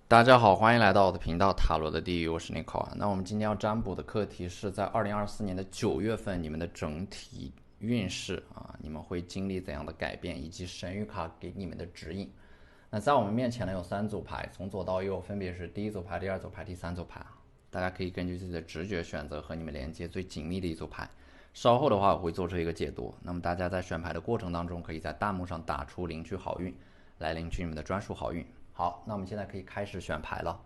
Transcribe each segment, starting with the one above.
大家好，欢迎来到我的频道塔罗的地狱，我是 Nico 啊。那我们今天要占卜的课题是在2024年的9月份，你们的整体运势啊，你们会经历怎样的改变，以及神谕卡给你们的指引。那在我们面前呢有3组牌，从左到右分别是第一组牌、第二组牌、第3组牌啊。大家可以根据自己的直觉选择和你们连接最紧密的一组牌。稍后的话我会做出一个解读。那么大家在选牌的过程当中，可以在弹幕上打出领取好运，来领取你们的专属好运。好，那我们现在可以开始选牌了。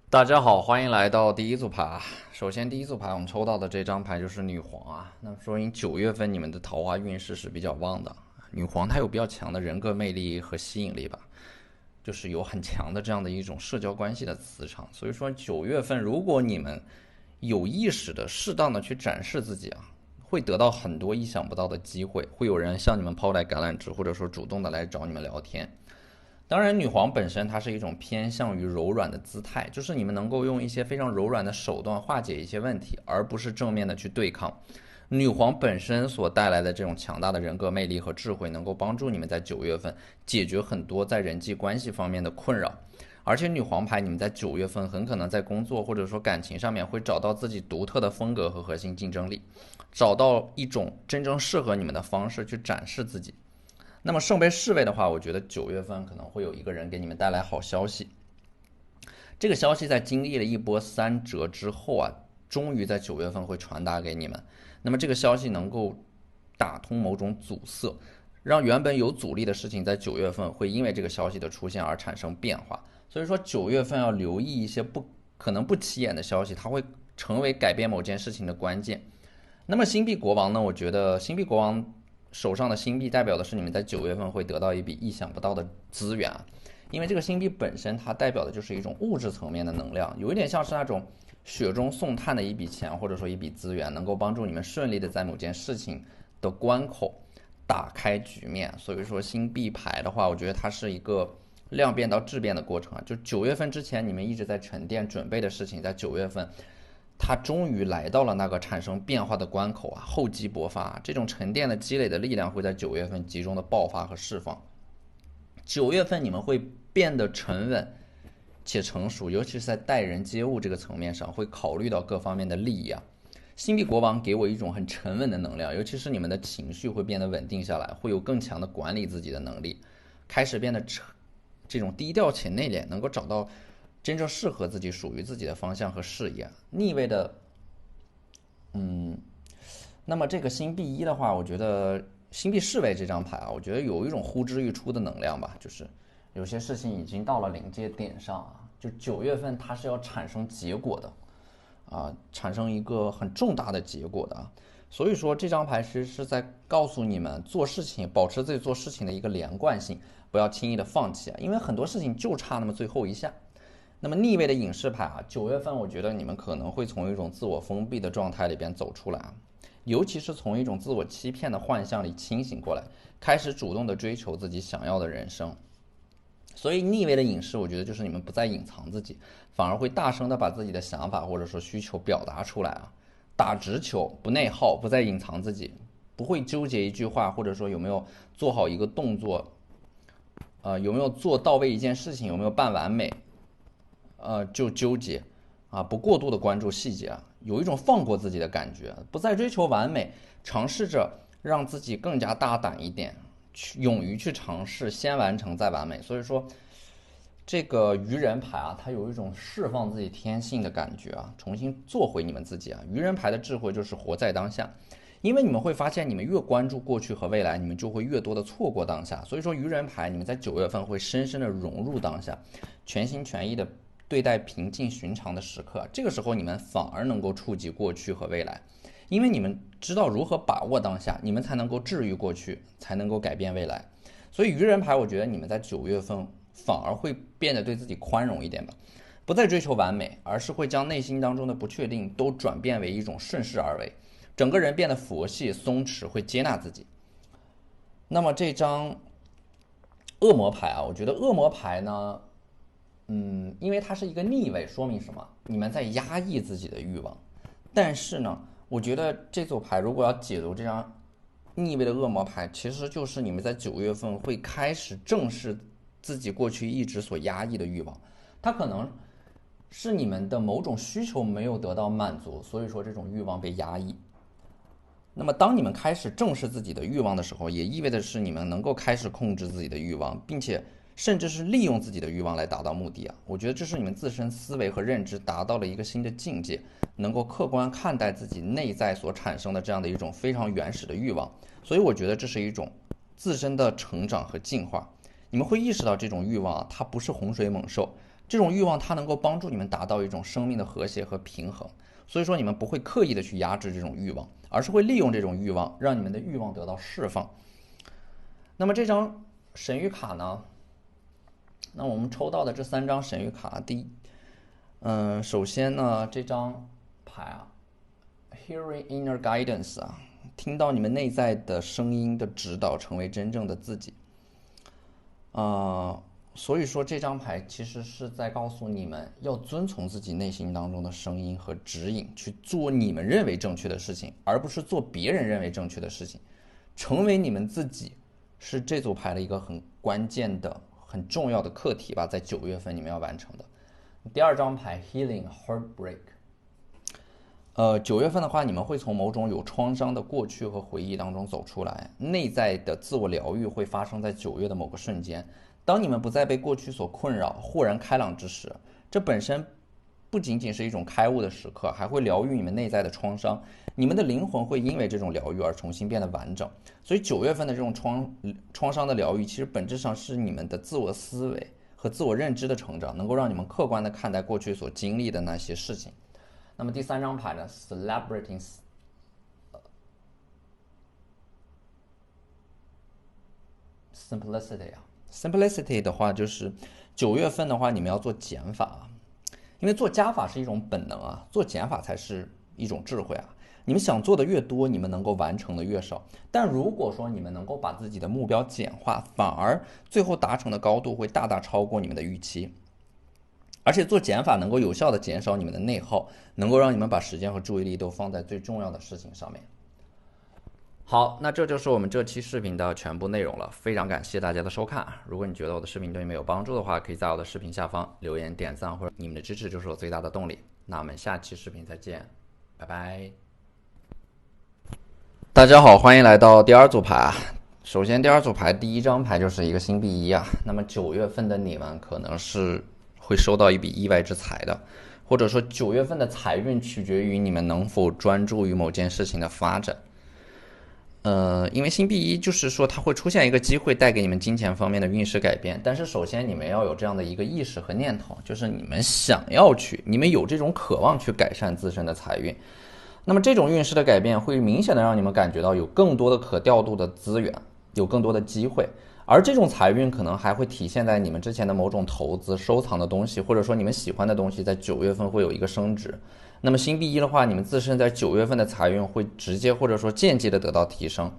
大家好，欢迎来到第一组牌啊。首先，第一组牌我们抽到的这张牌就是女皇啊，那说明9月份你们的桃花运势是比较旺的。女皇她有比较强的人格魅力和吸引力吧，就是有很强的这样的一种社交关系的磁场。所以说9月份，如果你们有意识的、适当的去展示自己啊，会得到很多意想不到的机会，会有人向你们抛来橄榄枝，或者说主动的来找你们聊天。当然，女皇本身它是一种偏向于柔软的姿态，就是你们能够用一些非常柔软的手段化解一些问题，而不是正面的去对抗。女皇本身所带来的这种强大的人格魅力和智慧，能够帮助你们在9月份解决很多在人际关系方面的困扰。而且女皇牌，你们在9月份很可能在工作或者说感情上面会找到自己独特的风格和核心竞争力，找到一种真正适合你们的方式去展示自己。那么圣杯侍卫的话，我觉得9月份可能会有一个人给你们带来好消息。这个消息在经历了一波三折之后啊，终于在9月份会传达给你们。那么这个消息能够打通某种阻塞，让原本有阻力的事情在9月份会因为这个消息的出现而产生变化。所以说9月份要留意一些可能不起眼的消息，它会成为改变某件事情的关键。那么星币国王呢？我觉得星币国王手上的星币代表的是你们在9月份会得到一笔意想不到的资源啊，因为这个星币本身它代表的就是一种物质层面的能量，有一点像是那种雪中送炭的一笔钱或者说一笔资源，能够帮助你们顺利的在某件事情的关口打开局面。所以说星币牌的话，我觉得它是一个量变到质变的过程啊，就9月份之前你们一直在沉淀准备的事情，在9月份它终于来到了那个产生变化的关口啊，厚积薄发，这种沉淀的积累的力量会在9月份集中的爆发和释放。9月份你们会变得沉稳且成熟，尤其是在待人接物这个层面上，会考虑到各方面的利益啊。星币国王给我一种很沉稳的能量，尤其是你们的情绪会变得稳定下来，会有更强的管理自己的能力，开始变得这种低调且内敛，能够找到真正适合自己、属于自己的方向和事业。逆位的，那么这个星币一的话，我觉得星币侍卫这张牌啊，我觉得有一种呼之欲出的能量吧，就是有些事情已经到了临界点上啊，就9月份它是要产生结果的啊，产生一个很重大的结果的啊。所以说这张牌其实是在告诉你们做事情，保持自己做事情的一个连贯性，不要轻易的放弃啊，因为很多事情就差那么最后一下。那么逆位的隐士牌啊，9月份我觉得你们可能会从一种自我封闭的状态里边走出来啊，尤其是从一种自我欺骗的幻象里清醒过来，开始主动的追求自己想要的人生。所以逆位的隐士，我觉得就是你们不再隐藏自己，反而会大声的把自己的想法或者说需求表达出来啊，打直球，不内耗，不再隐藏自己，不会纠结一句话或者说有没有做好一个动作，有没有做到位一件事情，有没有办完美，就纠结啊，不过度的关注细节啊，有一种放过自己的感觉，不再追求完美，尝试着让自己更加大胆一点，勇于去尝试，先完成再完美。所以说，这个愚人牌啊，它有一种释放自己天性的感觉啊，重新做回你们自己啊。愚人牌的智慧就是活在当下，因为你们会发现，你们越关注过去和未来，你们就会越多的错过当下。所以说，愚人牌你们在9月份会深深的融入当下，全心全意的对待平静寻常的时刻。这个时候，你们反而能够触及过去和未来，因为你们知道如何把握当下，你们才能够治愈过去，才能够改变未来。所以愚人牌，我觉得你们在9月份反而会变得对自己宽容一点吧，不再追求完美，而是会将内心当中的不确定都转变为一种顺势而为，整个人变得佛系松弛，会接纳自己。那么这张恶魔牌啊，我觉得恶魔牌呢，因为它是一个逆位，说明什么？你们在压抑自己的欲望。但是呢，我觉得这组牌如果要解读这张逆位的恶魔牌，其实就是你们在9月份会开始正视自己过去一直所压抑的欲望，它可能是你们的某种需求没有得到满足，所以说这种欲望被压抑。那么当你们开始正视自己的欲望的时候，也意味着是你们能够开始控制自己的欲望，并且甚至是利用自己的欲望来达到目的啊！我觉得这是你们自身思维和认知达到了一个新的境界，能够客观看待自己内在所产生的这样的一种非常原始的欲望。所以我觉得这是一种自身的成长和进化。你们会意识到这种欲望啊，它不是洪水猛兽，这种欲望它能够帮助你们达到一种生命的和谐和平衡。所以说你们不会刻意的去压制这种欲望，而是会利用这种欲望，让你们的欲望得到释放。那么这张神谕卡呢？那我们抽到的这3张神谕卡，首先呢，这张牌啊 ，Hearing Inner Guidance 啊，听到你们内在的声音的指导，成为真正的自己。所以说这张牌其实是在告诉你们要遵从自己内心当中的声音和指引，去做你们认为正确的事情，而不是做别人认为正确的事情。成为你们自己是这组牌的一个很关键的、很重要的课题吧，在9月份你们要完成的。第2张牌 Healing Heartbreak。9月份的话，你们会从某种有创伤的过去和回忆当中走出来，内在的自我疗愈会发生在9月的某个瞬间。当你们不再被过去所困扰，豁然开朗之时，这本身不仅仅是一种开悟的时刻，还会疗愈你们内在的创伤。你们的灵魂会因为这种疗愈而重新变得完整。所以9月份的这种创伤的疗愈，其实本质上是你们的自我思维和自我认知的成长，能够让你们客观的看待过去所经历的那些事情。那么第3张牌呢 ，Celebrating Simplicity 啊。Simplicity 的话，就是9月份的话，你们要做减法，因为做加法是一种本能啊，做减法才是一种智慧啊。你们想做的越多，你们能够完成的越少。但如果说你们能够把自己的目标简化，反而最后达成的高度会大大超过你们的预期。而且做减法能够有效的减少你们的内耗，能够让你们把时间和注意力都放在最重要的事情上面。好，那这就是我们这期视频的全部内容了，非常感谢大家的收看。如果你觉得我的视频对你们有帮助的话，可以在我的视频下方留言点赞，或者你们的支持就是我最大的动力。那我们下期视频再见，拜拜。大家好，欢迎来到第2组牌啊。首先第2组牌第1张牌就是一个星币1啊，那么9月份的你们可能是会收到一笔意外之财的，或者说9月份的财运取决于你们能否专注于某件事情的发展。因为星币1就是说它会出现一个机会带给你们金钱方面的运势改变，但是首先你们要有这样的一个意识和念头，就是你们有这种渴望去改善自身的财运。那么这种运势的改变会明显的让你们感觉到有更多的可调度的资源，有更多的机会，而这种财运可能还会体现在你们之前的某种投资、收藏的东西，或者说你们喜欢的东西在9月份会有一个升值。那么星币1的话，你们自身在9月份的财运会直接或者说间接的得到提升。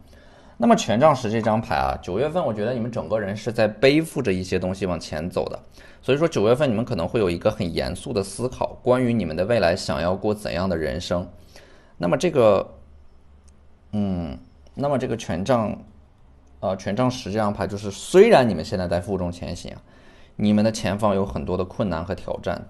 那么权杖10这张牌啊，9月份我觉得你们整个人是在背负着一些东西往前走的，所以说9月份你们可能会有一个很严肃的思考，关于你们的未来想要过怎样的人生。那么这个权杖10这张牌，就是虽然你们现在在负重前行啊，你们的前方有很多的困难和挑战，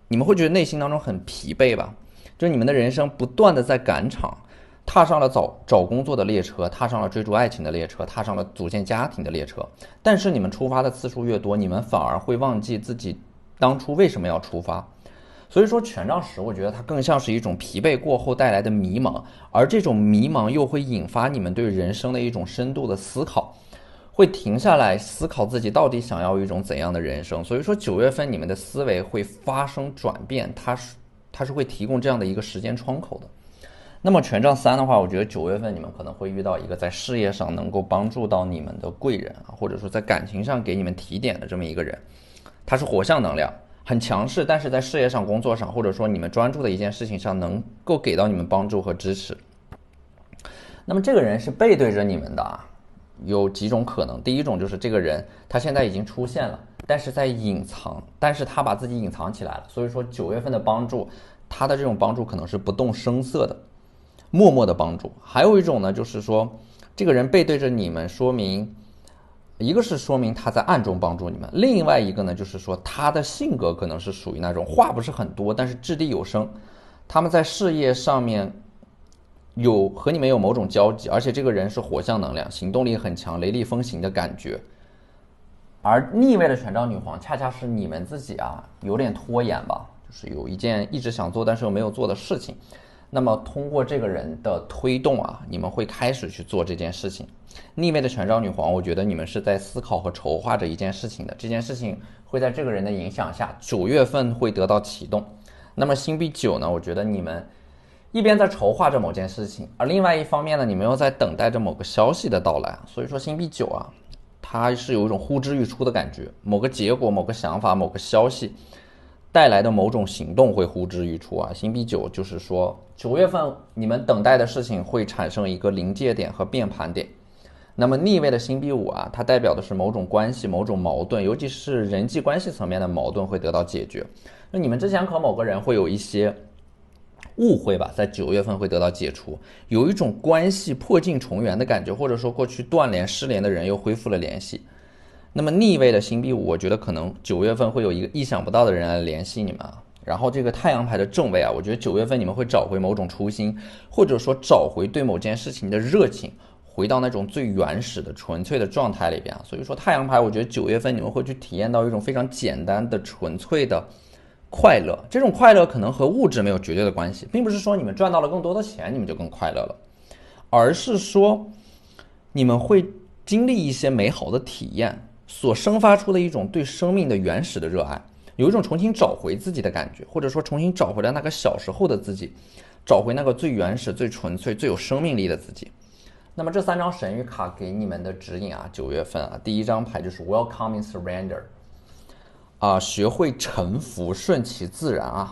你们会觉得内心当中很疲惫吧？就是你们的人生不断的在赶场，踏上了找工作的列车，踏上了追逐爱情的列车，踏上了组建家庭的列车。但是你们出发的次数越多，你们反而会忘记自己当初为什么要出发。所以说权杖10我觉得它更像是一种疲惫过后带来的迷茫，而这种迷茫又会引发你们对人生的一种深度的思考，会停下来思考自己到底想要一种怎样的人生。所以说9月份你们的思维会发生转变，它是会提供这样的一个时间窗口的。那么权杖3的话，我觉得9月份你们可能会遇到一个在事业上能够帮助到你们的贵人啊，或者说在感情上给你们提点的这么一个人，他是火象能量，很强势，但是在事业上、工作上，或者说你们专注的一件事情上，能够给到你们帮助和支持。那么这个人是背对着你们的啊，有几种可能。第一种就是这个人他现在已经出现了，但是在隐藏，但是他把自己隐藏起来了。所以说9月份的帮助，他的这种帮助可能是不动声色的，默默的帮助。还有一种呢，就是说这个人背对着你们，说明一个是说明他在暗中帮助你们，另外一个呢，就是说他的性格可能是属于那种话不是很多，但是掷地有声。他们在事业上面和你们有某种交集，而且这个人是火象能量，行动力很强，雷厉风行的感觉。而逆位的权杖女皇恰恰是你们自己有点拖延吧，就是有一件一直想做但是又没有做的事情。那么通过这个人的推动你们会开始去做这件事情。逆位的权杖女皇，我觉得你们是在思考和筹划着一件事情的，这件事情会在这个人的影响下9月份会得到启动。那么星币9呢，我觉得你们一边在筹划着某件事情，而另外一方面呢，你们又在等待着某个消息的到来。所以说星币9它是有一种呼之欲出的感觉，某个结果、某个想法、某个消息带来的某种行动会呼之欲出星币9就是说9月份你们等待的事情会产生一个临界点和变盘点。那么逆位的星币5它代表的是某种关系、某种矛盾，尤其是人际关系层面的矛盾会得到解决。那你们之前和某个人会有一些误会吧，在9月份会得到解除，有一种关系破镜重圆的感觉，或者说过去断联失联的人又恢复了联系。那么逆位的星币5，我觉得可能9月份会有一个意想不到的人来联系你们然后这个太阳牌的正位我觉得9月份你们会找回某种初心，或者说找回对某件事情的热情，回到那种最原始的纯粹的状态里边所以说太阳牌，我觉得9月份你们会去体验到一种非常简单的纯粹的快乐。这种快乐可能和物质没有绝对的关系，并不是说你们赚到了更多的钱你们就更快乐了，而是说你们会经历一些美好的体验所生发出的一种对生命的原始的热爱，有一种重新找回自己的感觉，或者说重新找回了那个小时候的自己，找回那个最原始、最纯粹、最有生命力的自己。那么这3张神谕卡给你们的指引9月份第一张牌就是 Welcoming Surrender学会臣服，顺其自然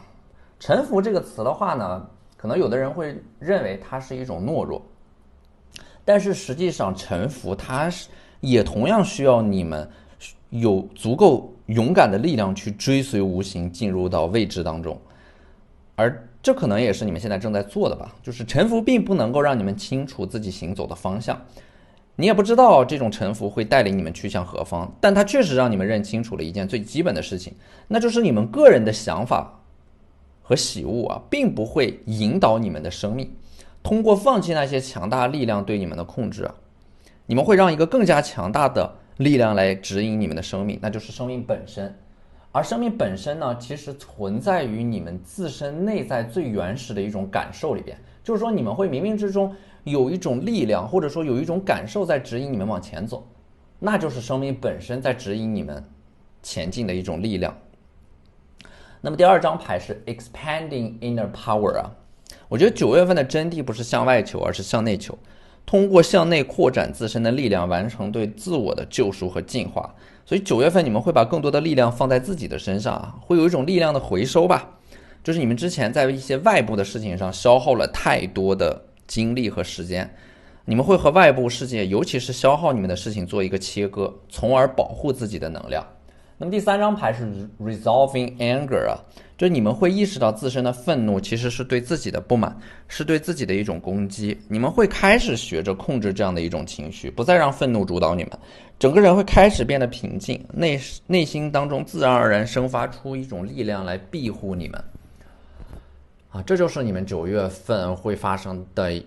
臣服这个词的话呢，可能有的人会认为它是一种懦弱，但是实际上臣服它也同样需要你们有足够勇敢的力量去追随无形，进入到未知当中。而这可能也是你们现在正在做的吧，就是臣服并不能够让你们清楚自己行走的方向，你也不知道这种臣服会带领你们去向何方，但它确实让你们认清楚了一件最基本的事情，那就是你们个人的想法和喜恶并不会引导你们的生命。通过放弃那些强大力量对你们的控制你们会让一个更加强大的力量来指引你们的生命，那就是生命本身。而生命本身呢，其实存在于你们自身内在最原始的一种感受里边，就是说你们会冥冥之中有一种力量，或者说有一种感受在指引你们往前走，那就是生命本身在指引你们前进的一种力量。那么第2张牌是 Expanding Inner Power 我觉得9月份的真谛不是向外求，而是向内求，通过向内扩展自身的力量，完成对自我的救赎和进化。所以9月份你们会把更多的力量放在自己的身上会有一种力量的回收吧，就是你们之前在一些外部的事情上消耗了太多的精力和时间，你们会和外部世界，尤其是消耗你们的事情做一个切割，从而保护自己的能量。那么第3张牌是 Resolving Anger 就是你们会意识到自身的愤怒其实是对自己的不满，是对自己的一种攻击。你们会开始学着控制这样的一种情绪，不再让愤怒主导你们，整个人会开始变得平静，内心当中自然而然生发出一种力量来庇护你们这就是你们9月份会发生的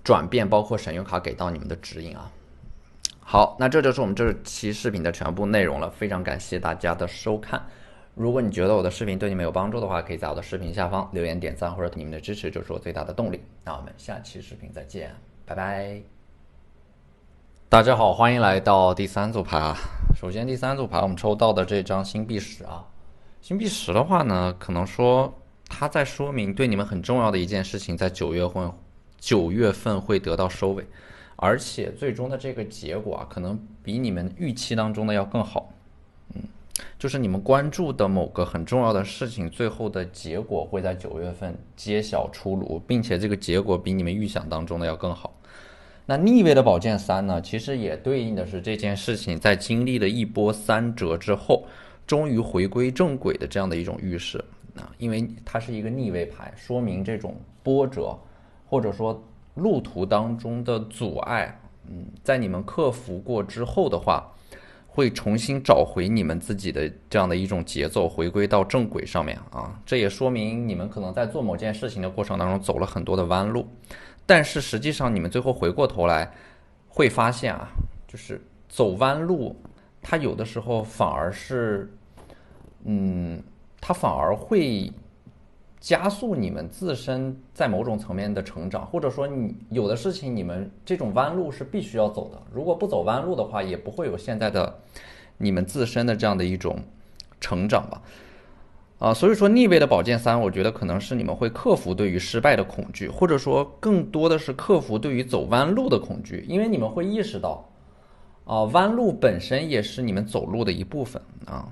转变，包括神谕卡给到你们的指引好，那这就是我们这期视频的全部内容了，非常感谢大家的收看。如果你觉得我的视频对你们有帮助的话，可以在我的视频下方留言点赞，或者你们的支持就是我最大的动力。那我们下期视频再见，拜拜。大家好，欢迎来到第3组牌首先第3组牌我们抽到的这张星币10星币10的话呢，可能说它在说明对你们很重要的一件事情在9月份会得到收尾，而且最终的这个结果可能比你们预期当中的要更好。就是你们关注的某个很重要的事情，最后的结果会在9月份揭晓出炉，并且这个结果比你们预想当中的要更好。那逆位的宝剑3呢，其实也对应的是这件事情在经历了一波三折之后，终于回归正轨的这样的一种预示因为它是一个逆位牌，说明这种波折或者说路途当中的阻碍在你们克服过之后的话，会重新找回你们自己的这样的一种节奏，回归到正轨上面啊。这也说明你们可能在做某件事情的过程当中走了很多的弯路，但是实际上你们最后回过头来会发现啊，就是走弯路，它有的时候反而是，它反而会加速你们自身在某种层面的成长，或者说你有的事情你们这种弯路是必须要走的，如果不走弯路的话，也不会有现在的你们自身的这样的一种成长吧。所以说逆位的宝剑三，我觉得可能是你们会克服对于失败的恐惧，或者说更多的是克服对于走弯路的恐惧，因为你们会意识到，弯路本身也是你们走路的一部分啊。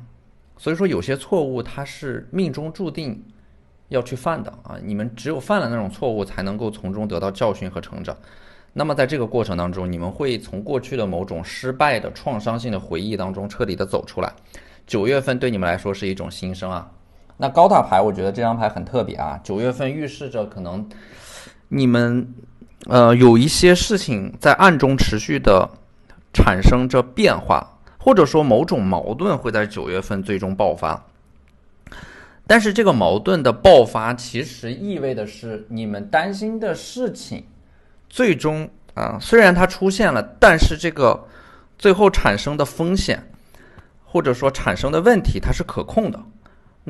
所以说有些错误它是命中注定要去犯的啊，你们只有犯了那种错误，才能够从中得到教训和成长。那么在这个过程当中，你们会从过去的某种失败的创伤性的回忆当中彻底的走出来。9月份对你们来说是一种新生啊。那高塔牌，我觉得这张牌很特别啊。9月份预示着可能你们有一些事情在暗中持续的产生着变化，或者说某种矛盾会在9月份最终爆发。但是这个矛盾的爆发其实意味的是你们担心的事情最终虽然它出现了，但是这个最后产生的风险或者说产生的问题它是可控的。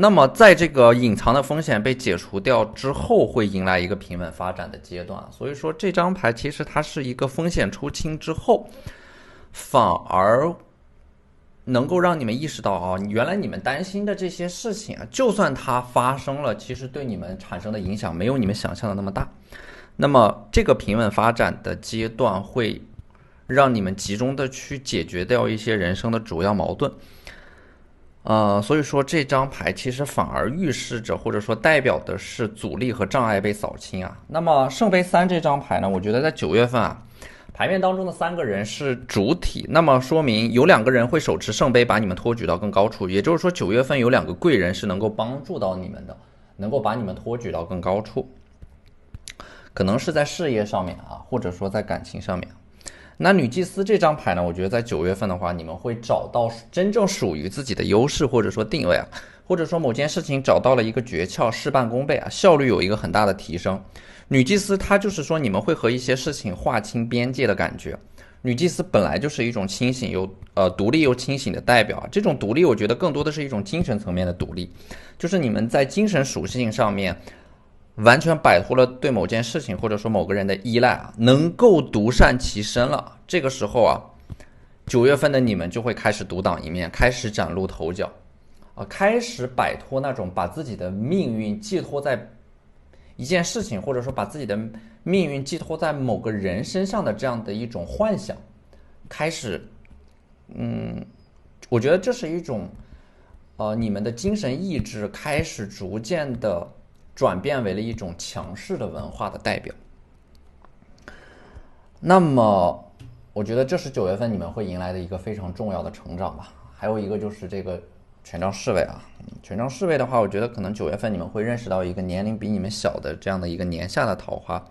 那么在这个隐藏的风险被解除掉之后，会迎来一个平稳发展的阶段。所以说这张牌其实它是一个风险出清之后，反而能够让你们意识到原来你们担心的这些事情就算它发生了，其实对你们产生的影响没有你们想象的那么大。那么这个平稳发展的阶段会让你们集中的去解决掉一些人生的主要矛盾。所以说这张牌其实反而预示着或者说代表的是阻力和障碍被扫清啊。那么圣杯3这张牌呢，我觉得在9月份牌面当中的3个人是主体，那么说明有2个人会手持圣杯把你们托举到更高处，也就是说9月份有2个贵人是能够帮助到你们的，能够把你们托举到更高处，可能是在事业上面或者说在感情上面。那女祭司这张牌呢，我觉得在9月份的话，你们会找到真正属于自己的优势或者说定位或者说某件事情找到了一个诀窍，事半功倍效率有一个很大的提升。女祭司它就是说你们会和一些事情划清边界的感觉。女祭司本来就是一种清醒又独立又清醒的代表，这种独立我觉得更多的是一种精神层面的独立，就是你们在精神属性上面完全摆脱了对某件事情或者说某个人的依赖能够独善其身了。这个时候9月份的你们就会开始独当一面，开始崭露头角开始摆脱那种把自己的命运寄托在一件事情或者说把自己的命运寄托在某个人身上的这样的一种幻想，开始我觉得这是一种你们的精神意志开始逐渐的转变为了一种强势的文化的代表。那么我觉得这是9月份你们会迎来的一个非常重要的成长吧。还有一个就是这个权杖侍卫权杖侍卫的话，我觉得可能9月份你们会认识到一个年龄比你们小的这样的一个年下的桃花，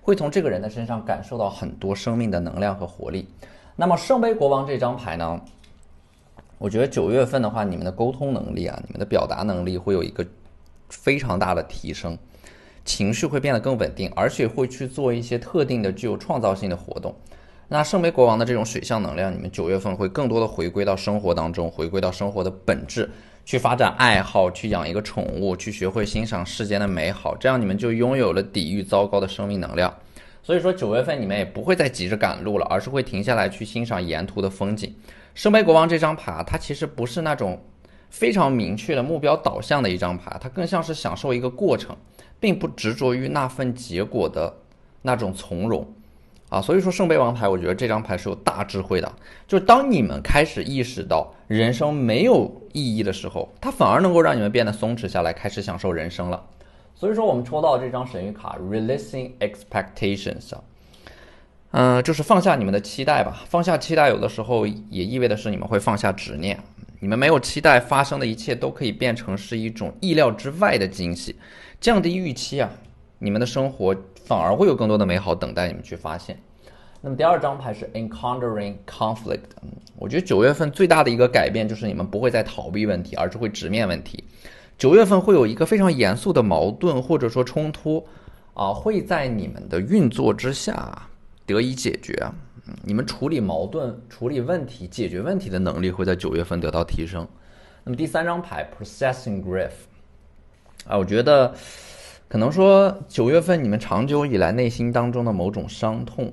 会从这个人的身上感受到很多生命的能量和活力。那么圣杯国王这张牌呢，我觉得9月份的话，你们的沟通能力你们的表达能力会有一个非常大的提升，情绪会变得更稳定，而且会去做一些特定的具有创造性的活动。那圣杯国王的这种水象能量，你们9月份会更多的回归到生活当中，回归到生活的本质，去发展爱好，去养一个宠物，去学会欣赏世间的美好，这样你们就拥有了抵御糟糕的生命能量。所以说9月份你们也不会再急着赶路了，而是会停下来去欣赏沿途的风景。圣杯国王这张牌它其实不是那种非常明确的目标导向的一张牌，它更像是享受一个过程，并不执着于那份结果的那种从容所以说圣杯王牌我觉得这张牌是有大智慧的，就是当你们开始意识到人生没有意义的时候，它反而能够让你们变得松弛下来，开始享受人生了。所以说我们抽到这张神谕卡 Releasing Expectations就是放下你们的期待吧。放下期待有的时候也意味的是你们会放下执念，你们没有期待发生的一切都可以变成是一种意料之外的惊喜，降低预期你们的生活反而会有更多的美好等待你们去发现。那么第二张牌是 encountering conflict，我觉得9月份最大的一个改变就是你们不会再逃避问题，而是会直面问题。9月份会有一个非常严肃的矛盾或者说冲突会在你们的运作之下得以解决。你们处理矛盾、处理问题、解决问题的能力会在9月份得到提升。那么第三张牌 processing grief，我觉得可能说9月份你们长久以来内心当中的某种伤痛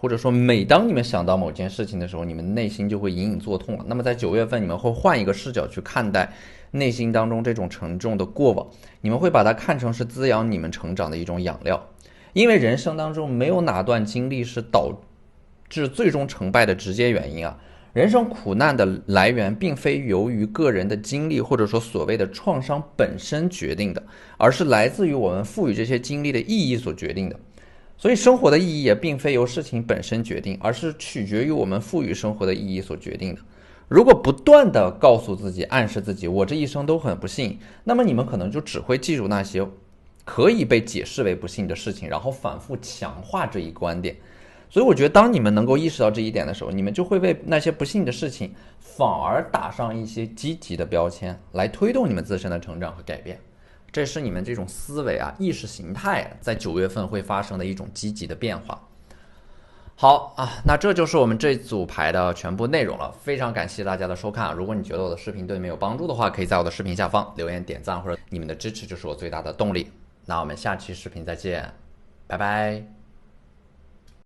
或者说每当你们想到某件事情的时候，你们内心就会隐隐作痛了。那么在9月份你们会换一个视角去看待内心当中这种沉重的过往，你们会把它看成是滋养你们成长的一种养料。因为人生当中没有哪段经历是导致最终成败的直接原因人生苦难的来源并非由于个人的经历或者说所谓的创伤本身决定的，而是来自于我们赋予这些经历的意义所决定的。所以生活的意义也并非由事情本身决定，而是取决于我们赋予生活的意义所决定的。如果不断的告诉自己、暗示自己我这一生都很不幸，那么你们可能就只会记住那些可以被解释为不幸的事情，然后反复强化这一观点。所以我觉得当你们能够意识到这一点的时候，你们就会为那些不幸的事情反而打上一些积极的标签，来推动你们自身的成长和改变。这是你们这种思维意识形态在9月份会发生的一种积极的变化。好那这就是我们这组牌的全部内容了。非常感谢大家的收看如果你觉得我的视频对你们有帮助的话，可以在我的视频下方留言点赞，或者你们的支持就是我最大的动力。那我们下期视频再见，拜拜。